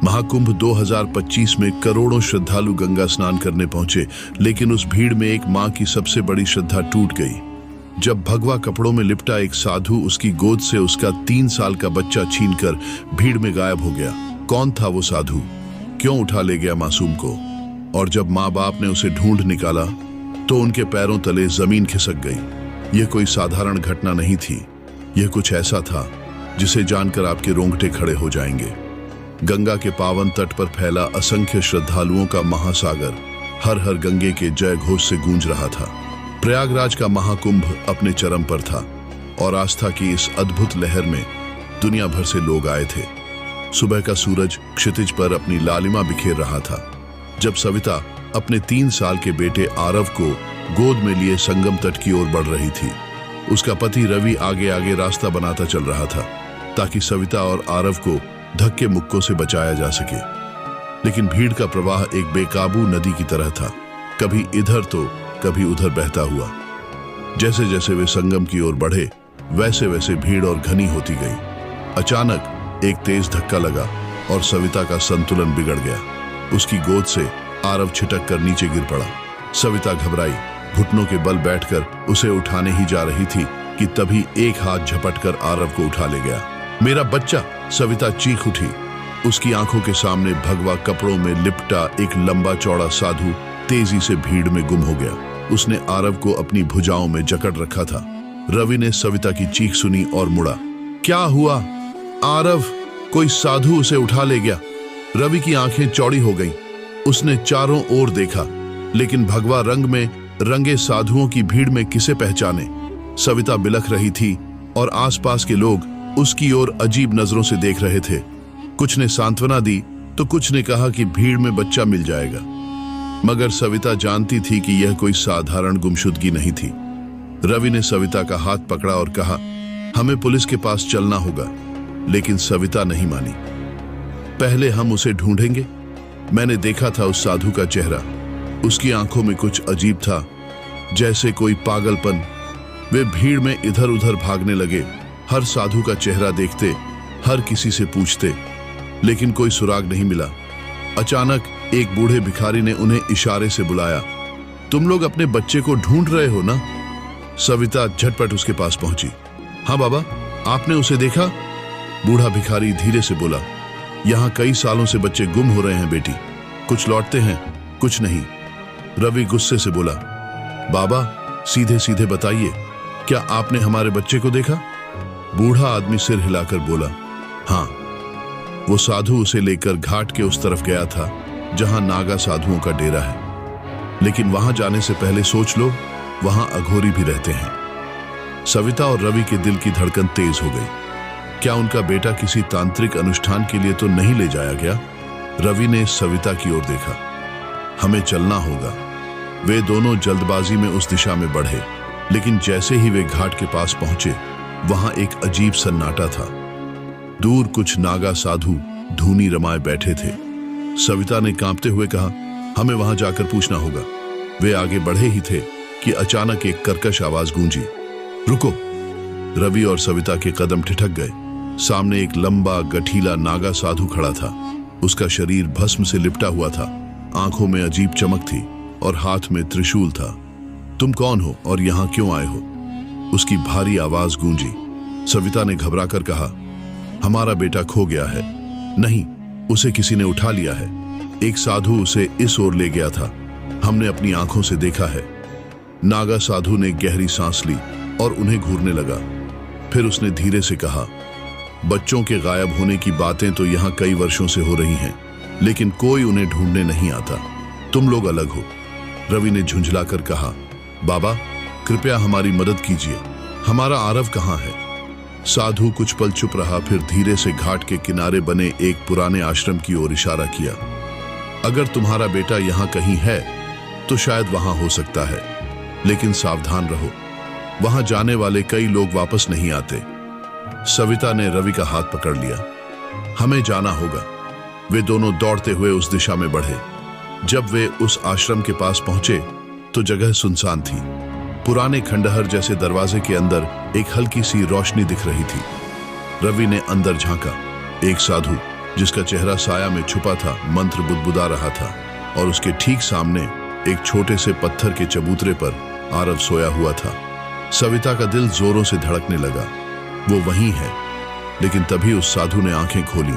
महाकुंभ 2025 में करोड़ों श्रद्धालु गंगा स्नान करने पहुंचे, लेकिन उस भीड़ में एक मां की सबसे बड़ी श्रद्धा टूट गई। जब भगवा कपड़ों में लिपटा एक साधु उसकी गोद से उसका 3 साल का बच्चा छीनकर भीड़ में गायब हो गया। कौन था वो साधु? क्यों उठा ले गया मासूम को? और जब माँ बाप ने उसे ढूंढ निकाला तो उनके पैरों तले जमीन खिसक गई। यह कोई साधारण घटना नहीं थी, यह कुछ ऐसा था जिसे जानकर आपके रोंगटे खड़े हो जाएंगे। गंगा के पावन तट पर फैला असंख्य श्रद्धालुओं का महासागर हर हर गंगे के जय घोष से गूंज रहा था। प्रयागराज का महाकुंभ अपने चरम पर था और आस्था की इस अद्भुत लहर में दुनिया भर से लोग आए थे। सुबह का सूरज क्षितिज पर अपनी लालिमा बिखेर रहा था जब सविता अपने 3 साल के बेटे आरव को गोद में लिए संगम तट की ओर बढ़ रही थी। उसका पति रवि आगे आगे रास्ता बनाता चल रहा था ताकि सविता और आरव को धक्के मुक्कों से बचाया जा सके। लेकिन भीड़ का प्रवाह एक बेकाबू नदी की तरह था, कभी इधर तो कभी उधर बहता हुआ। जैसे जैसे वे संगम की ओर बढ़े वैसे वैसे भीड़ और घनी होती गई। अचानक एक तेज धक्का लगा और सविता का संतुलन बिगड़ गया। उसकी गोद से आरव छिटक कर नीचे गिर पड़ा। सविता घबराई, घुटनों के बल बैठकर उसे उठाने ही जा रही थी कि तभी एक हाथ झपटकर आरव को उठा ले गया। मेरा बच्चा! सविता चीख उठी। उसकी आंखों के सामने भगवा कपड़ों में लिपटा एक लंबा चौड़ा साधु तेजी से भीड़ में गुम हो गया। उसने आरव को अपनी भुजाओं में जकड़ रखा था। रवि ने सविता की चीख सुनी और मुड़ा। क्या हुआ? आरव! कोई साधु उसे उठा ले गया। रवि की आंखें चौड़ी हो गईं। उसने चारों ओर देखा, लेकिन भगवा रंग में रंगे साधुओं की भीड़ में किसे पहचाने। सविता बिलख रही थी और आसपास के लोग उसकी ओर अजीब नजरों से देख रहे थे। कुछ ने सांत्वना दी तो कुछ ने कहा कि भीड़ में बच्चा मिल जाएगा, मगर सविता जानती थी कि यह कोई साधारण गुमशुदगी नहीं थी। रवि ने सविता का हाथ पकड़ा और कहा, हमें पुलिस के पास चलना होगा। लेकिन सविता नहीं मानी। पहले हम उसे ढूंढेंगे। मैंने देखा था उस साधु का चेहरा। उसकी आंखों में कुछ अजीब था, जैसे कोई पागलपन। वे भीड़ में इधर उधर भागने लगे, हर साधु का चेहरा देखते, हर किसी से पूछते, लेकिन कोई सुराग नहीं मिला। अचानक एक बूढ़े भिखारी ने उन्हें इशारे से बुलाया। तुम लोग अपने बच्चे को ढूंढ रहे हो ना? सविता झटपट उसके पास पहुंची। हाँ बाबा, आपने उसे देखा? बूढ़ा भिखारी धीरे से बोला। यहाँ कई सालों से बच्चे गुम हो रहे हैं बेटी। कुछ लौटते हैं, कुछ नहीं। रवि गुस्से से बोला। बाबा, सीधे सीधे बताइए, क्या आपने हमारे बच्चे को देखा? बूढ़ा आदमी सिर हिलाकर बोला, हाँ। वो साधु उसे लेकर घाट के उस तरफ गया था जहां नागा साधुओं का डेरा है। लेकिन वहां जाने से पहले सोच लो, वहां अघोरी भी रहते हैं। सविता और रवि के दिल की धड़कन तेज हो गई। क्या उनका बेटा किसी तांत्रिक अनुष्ठान के लिए तो नहीं ले जाया गया? रवि ने सविता की ओर देखा। हमें चलना होगा। वे दोनों जल्दबाजी में उस दिशा में बढ़े, लेकिन जैसे ही वे घाट के पास पहुंचे वहां एक अजीब सन्नाटा था। दूर कुछ नागा साधु धूनी रमाए बैठे थे। सविता ने कांपते हुए कहा, हमें वहां जाकर पूछना होगा। वे आगे बढ़े ही थे कि अचानक एक कर्कश आवाज गूंजी, रुको। रवि और सविता के कदम ठिठक गए। सामने एक लंबा गठीला नागा साधु खड़ा था। उसका शरीर भस्म से लिपटा हुआ था, आंखों में अजीब चमक थी और हाथ में त्रिशूल था। तुम कौन हो और यहां क्यों आए हो? उसकी भारी आवाज गूंजी। सविता ने घबराकर कहा, हमारा बेटा खो गया है। नहीं, उसे किसी ने उठा लिया है। एक साधु उसे इस ओर ले गया था। हमने अपनी आंखों से देखा है। नागा साधु ने गहरी सांस ली और उन्हें घूरने लगा। फिर उसने धीरे से कहा, बच्चों के गायब होने की बातें तो यहाँ कई वर्षों से हो रही हैं, लेकिन कोई उन्हें ढूंढने नहीं आता। तुम लोग अलग हो। रवि ने झुंझलाकर कहा, बाबा, कृपया हमारी मदद कीजिए। हमारा आरव कहाँ है? साधु कुछ पल चुप रहा, फिर धीरे से घाट के किनारे बने एक पुराने आश्रम की ओर इशारा किया। अगर तुम्हारा बेटा यहाँ कहीं है तो शायद वहां हो सकता है, लेकिन सावधान रहो। वहां जाने वाले कई लोग वापस नहीं आते। सविता ने रवि का हाथ पकड़ लिया। हमें जाना होगा। वे दोनों दौड़ते हुए उस दिशा में बढ़े। जब वे उस आश्रम के पास पहुंचे तो जगह सुनसान थी। पुराने खंडहर जैसे दरवाजे के अंदर एक हल्की सी रोशनी दिख रही थी। रवि ने अंदर झांका। एक साधु जिसका चेहरा साया में छुपा था, मंत्र बुदबुदा रहा था और उसके ठीक सामने एक छोटे से पत्थर के चबूतरे पर आरव सोया हुआ था। सविता का दिल जोरों से धड़कने लगा। वो वहीं है। लेकिन तभी उस साधु ने आंखें खोली।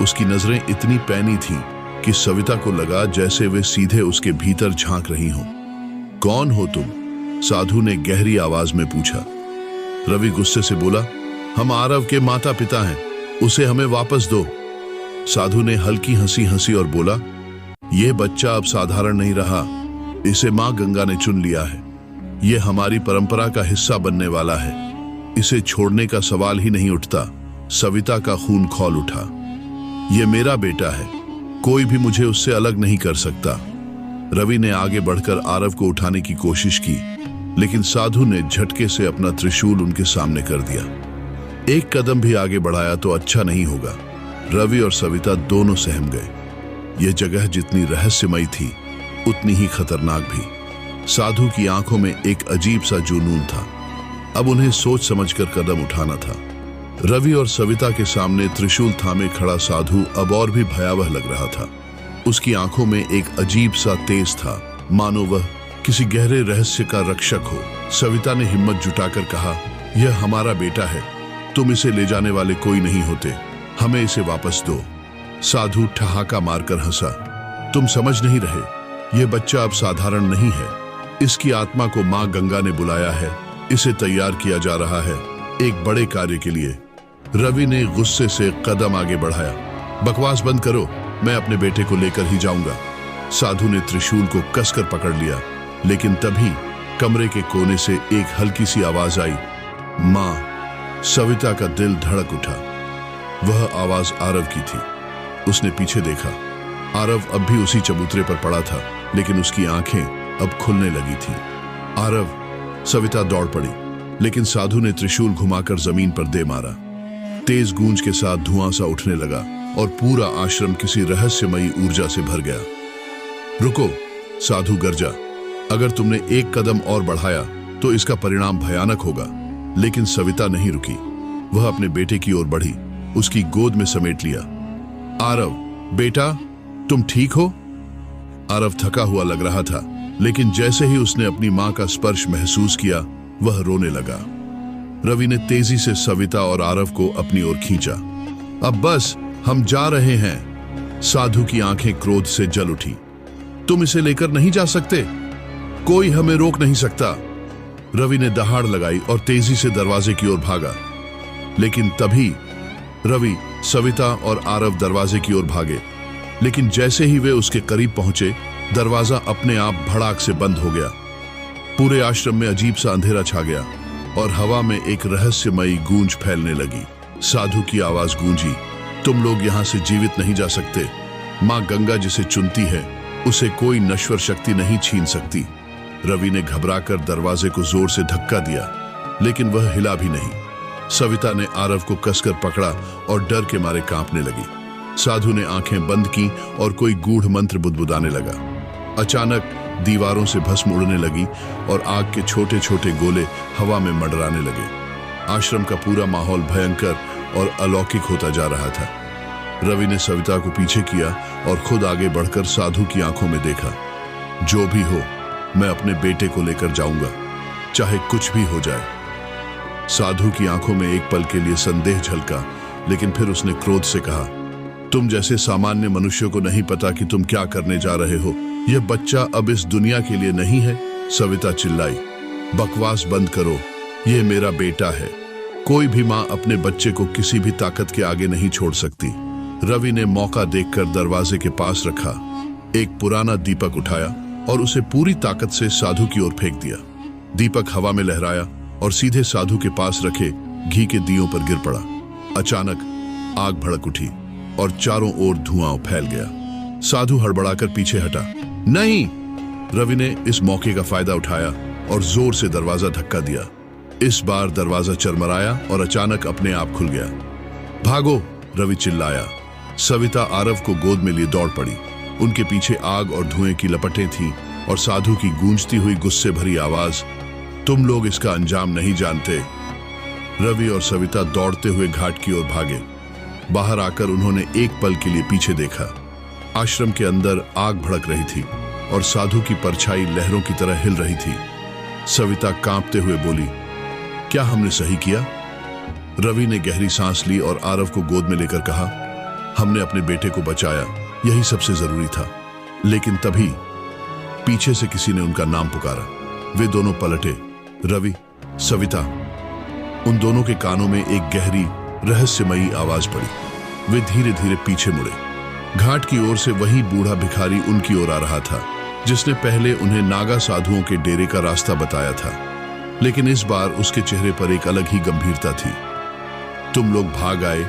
उसकी नजरें इतनी पैनी थीं कि सविता को लगा जैसे वे सीधे उसके भीतर झांक रही हों। कौन हो तुम? साधु ने गहरी आवाज में पूछा। रवि गुस्से से बोला, हम आरव के माता पिता हैं, उसे हमें वापस दो। साधु ने हल्की हंसी हंसी और बोला, यह बच्चा अब साधारण नहीं रहा, इसे मां गंगा ने चुन लिया है। यह हमारी परंपरा का हिस्सा बनने वाला है। इसे छोड़ने का सवाल ही नहीं उठता। सविता का खून खौल उठा। यह मेरा बेटा है, कोई भी मुझे उससे अलग नहीं कर सकता। रवि ने आगे बढ़कर आरव को उठाने की कोशिश की, लेकिन साधु ने झटके से अपना त्रिशूल उनके सामने कर दिया। एक कदम भी आगे बढ़ाया तो अच्छा नहीं होगा। रवि और सविता दोनों सहम गए। यह जगह जितनी रहस्यमयी थी, उतनी ही खतरनाक भी। साधु की आंखों में एक अजीब सा जुनून था। अब उन्हें सोच समझकर कदम उठाना था। रवि और सविता के सामने त्रिशूल थामे खड़ा साधु अब और भी भयावह लग रहा था। उसकी आंखों में एक अजीब सा तेज था, मानो वह किसी गहरे रहस्य का रक्षक हो। सविता ने हिम्मत जुटाकर कहा, यह हमारा बेटा है, तुम इसे ले जाने वाले कोई नहीं होते, हमें इसे वापस दो। साधु ठहाका मारकर हंसा, तुम समझ नहीं रहे, यह बच्चा अब साधारण नहीं है। इसकी आत्मा को मां गंगा ने बुलाया है, इसे तैयार किया जा रहा है एक बड़े कार्य के लिए। रवि ने गुस्से से कदम आगे बढ़ाया। बकवास बंद करो, मैं अपने बेटे को लेकर ही जाऊंगा। साधु ने त्रिशूल को कसकर पकड़ लिया, लेकिन तभी कमरे के कोने से एक हल्की सी आवाज आई, मां। सविता का दिल धड़क उठा। वह आवाज आरव की थी। उसने पीछे देखा। आरव अब भी उसी चबूतरे पर पड़ा था, लेकिन उसकी आंखें अब खुलने लगी थी। आरव! सविता दौड़ पड़ी, लेकिन साधु ने त्रिशूल घुमाकर जमीन पर दे मारा। तेज गूंज के साथ धुआं सा उठने लगा और पूरा आश्रम किसी रहस्यमयी ऊर्जा से भर गया। रुको! साधु गरजा, अगर तुमने एक कदम और बढ़ाया तो इसका परिणाम भयानक होगा। लेकिन सविता नहीं रुकी। वह अपने बेटे की ओर बढ़ी, उसकी गोद में समेट लिया। आरव, बेटा, तुम ठीक हो? आरव थका हुआ लग रहा था, लेकिन जैसे ही उसने अपनी मां का स्पर्श महसूस किया, वह रोने लगा। रवि ने तेजी से सविता और आरव को अपनी ओर खींचा। अब बस, हम जा रहे हैं। साधु की आंखें क्रोध से जल उठी। तुम इसे लेकर नहीं जा सकते, कोई हमें रोक नहीं सकता। रवि ने दहाड़ लगाई और तेजी से दरवाजे की ओर भागा। लेकिन तभी रवि, सविता और आरव दरवाजे की ओर भागे, लेकिन जैसे ही वे उसके करीब पहुंचे, दरवाजा अपने आप भड़ाक से बंद हो गया। पूरे आश्रम में अजीब सा अंधेरा छा गया और हवा में एक रहस्यमयी गूंज फैलने लगी। साधु की आवाज गूंजी, तुम लोग यहां से जीवित नहीं जा सकते। मां गंगा जिसे चुनती है, उसे कोई नश्वर शक्ति नहीं छीन सकती। रवि ने घबराकर दरवाजे को जोर से धक्का दिया, लेकिन वह हिला भी नहीं। सविता ने आरव को कसकर पकड़ा और डर के मारे कांपने लगी। साधु ने आंखें बंद की और कोई गूढ़ मंत्र बुदबुदाने लगा। अचानक दीवारों से भस्म उड़ने लगी और आग के छोटे छोटे गोले हवा में मंडराने लगे। आश्रम का पूरा माहौल भयंकर और अलौकिक होता जा रहा था। रवि ने सविता को पीछे किया और खुद आगे बढ़कर साधु की आंखों में देखा। जो भी हो, मैं अपने बेटे को लेकर जाऊंगा, चाहे कुछ भी हो जाए। साधु की आंखों में एक पल के लिए संदेह झलका, लेकिन फिर उसने क्रोध से कहा, तुम जैसे सामान्य मनुष्यों को नहीं पता कि तुम क्या करने जा रहे हो। यह बच्चा अब इस दुनिया के लिए नहीं है। सविता चिल्लाई, बकवास बंद करो, यह मेरा बेटा है। कोई भी मां अपने बच्चे को किसी भी ताकत के आगे नहीं छोड़ सकती। रवि ने मौका देखकर दरवाजे के पास रखा, एक पुराना दीपक उठाया और उसे पूरी ताकत से साधु की ओर फेंक दिया। दीपक हवा में लहराया और सीधे साधु के पास रखे घी के दियों पर गिर पड़ा। अचानक आग भड़क उठी और चारों ओर धुआं फैल गया। साधु हड़बड़ाकर पीछे हटा। नहीं! रवि ने इस मौके का फायदा उठाया और जोर से दरवाजा धक्का दिया। इस बार दरवाजा चरमराया और अचानक अपने आप खुल गया। भागो! रवि चिल्लाया। सविता आरव को गोद में लिए दौड़ पड़ी। उनके पीछे आग और धुएं की लपटें थीं और साधु की गूंजती हुई गुस्से भरी आवाज, तुम लोग इसका अंजाम नहीं जानते। रवि और सविता दौड़ते हुए घाट की ओर भागे। बाहर आकर उन्होंने एक पल के लिए पीछे देखा। आश्रम के अंदर आग भड़क रही थी और साधु की परछाई लहरों की तरह हिल रही थी। सविता कांपते हुए बोली, क्या हमने सही किया? रवि ने गहरी सांस ली और आरव को गोद में लेकर कहा, हमने अपने बेटे को बचाया, यही सबसे जरूरी था। लेकिन तभी पीछे से किसी ने उनका नाम पुकारा। वे दोनों पलटे। रवि, सविता। उन दोनों के कानों में एक गहरी रहस्यमयी आवाज पड़ी। वे धीरे धीरे पीछे मुड़े। घाट की ओर से वही बूढ़ा भिखारी उनकी ओर आ रहा था, जिसने पहले उन्हें नागा साधुओं के डेरे का रास्ता बताया था। लेकिन इस बार उसके चेहरे पर एक अलग ही गंभीरता थी। तुम लोग भाग आए,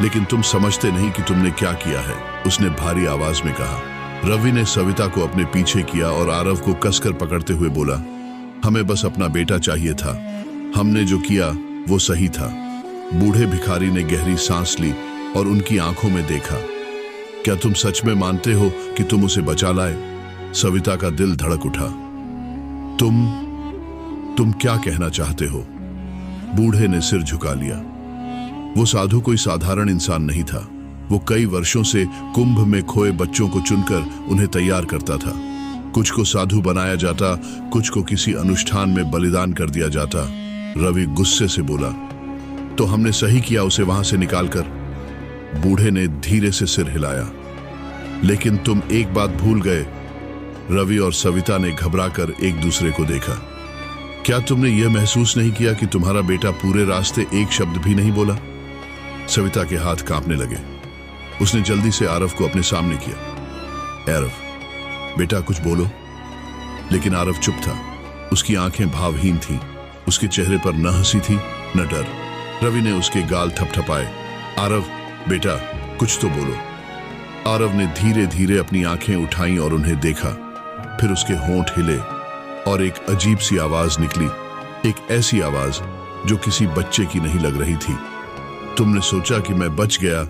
लेकिन तुम समझते नहीं कि तुमने क्या किया है, उसने भारी आवाज में कहा। रवि ने सविता को अपने पीछे किया और आरव को कसकर पकड़ते हुए बोला, हमें बस अपना बेटा चाहिए था। हमने जो किया वो सही था। बूढ़े भिखारी ने गहरी सांस ली और उनकी आंखों में देखा। क्या तुम सच में मानते हो कि तुम उसे बचा लाए? सविता का दिल धड़क उठा। तुम क्या कहना चाहते हो? बूढ़े ने सिर झुका लिया। वो साधु कोई साधारण इंसान नहीं था। वो कई वर्षों से कुंभ में खोए बच्चों को चुनकर उन्हें तैयार करता था। कुछ को साधु बनाया जाता, कुछ को किसी अनुष्ठान में बलिदान कर दिया जाता। रवि गुस्से से बोला, तो हमने सही किया उसे वहां से निकालकर। बूढ़े ने धीरे से सिर हिलाया। लेकिन तुम एक बात भूल गए। रवि और सविता ने घबराकर एक दूसरे को देखा। क्या तुमने यह महसूस नहीं किया कि तुम्हारा बेटा पूरे रास्ते एक शब्द भी नहीं बोला? सविता के हाथ कांपने लगे। उसने जल्दी से आरव को अपने सामने किया। आरव, बेटा कुछ बोलो। लेकिन आरव चुप था। उसकी आंखें भावहीन थीं। उसके चेहरे पर न हंसी थी न डर। रवि ने उसके गाल थपथपाए। आरव, बेटा कुछ तो बोलो। आरव ने धीरे धीरे अपनी आंखें उठाईं और उन्हें देखा। फिर उसके होंठ हिले और एक अजीब सी आवाज निकली। एक ऐसी आवाज जो किसी बच्चे की नहीं लग रही थी। तुमने सोचा कि मैं बच गया,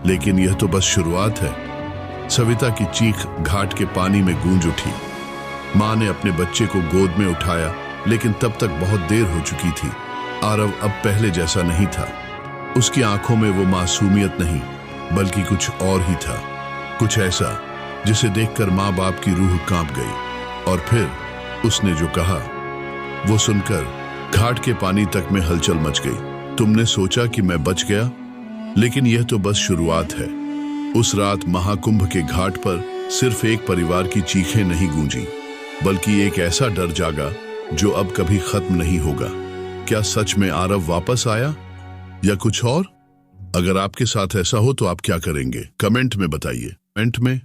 लेकिन यह तो बस शुरुआत है। सविता की चीख घाट के पानी में गूंज उठी। मां ने अपने बच्चे को गोद में उठाया, लेकिन तब तक बहुत देर हो चुकी थी। आरव अब पहले जैसा नहीं था। उसकी आंखों में वो मासूमियत नहीं, बल्कि कुछ और ही था। कुछ ऐसा जिसे देखकर माँ बाप की रूह कांप गई। और फिर उसने जो कहा, वो सुनकर घाट के पानी तक में हलचल मच गई। तुमने सोचा कि मैं बच गया, लेकिन यह तो बस शुरुआत है। उस रात महाकुंभ के घाट पर सिर्फ एक परिवार की चीखें नहीं गूंजी, बल्कि एक ऐसा डर जागा जो अब कभी खत्म नहीं होगा। क्या सच में आरव वापस आया या कुछ और? अगर आपके साथ ऐसा हो तो आप क्या करेंगे? कमेंट में बताइए। कमेंट में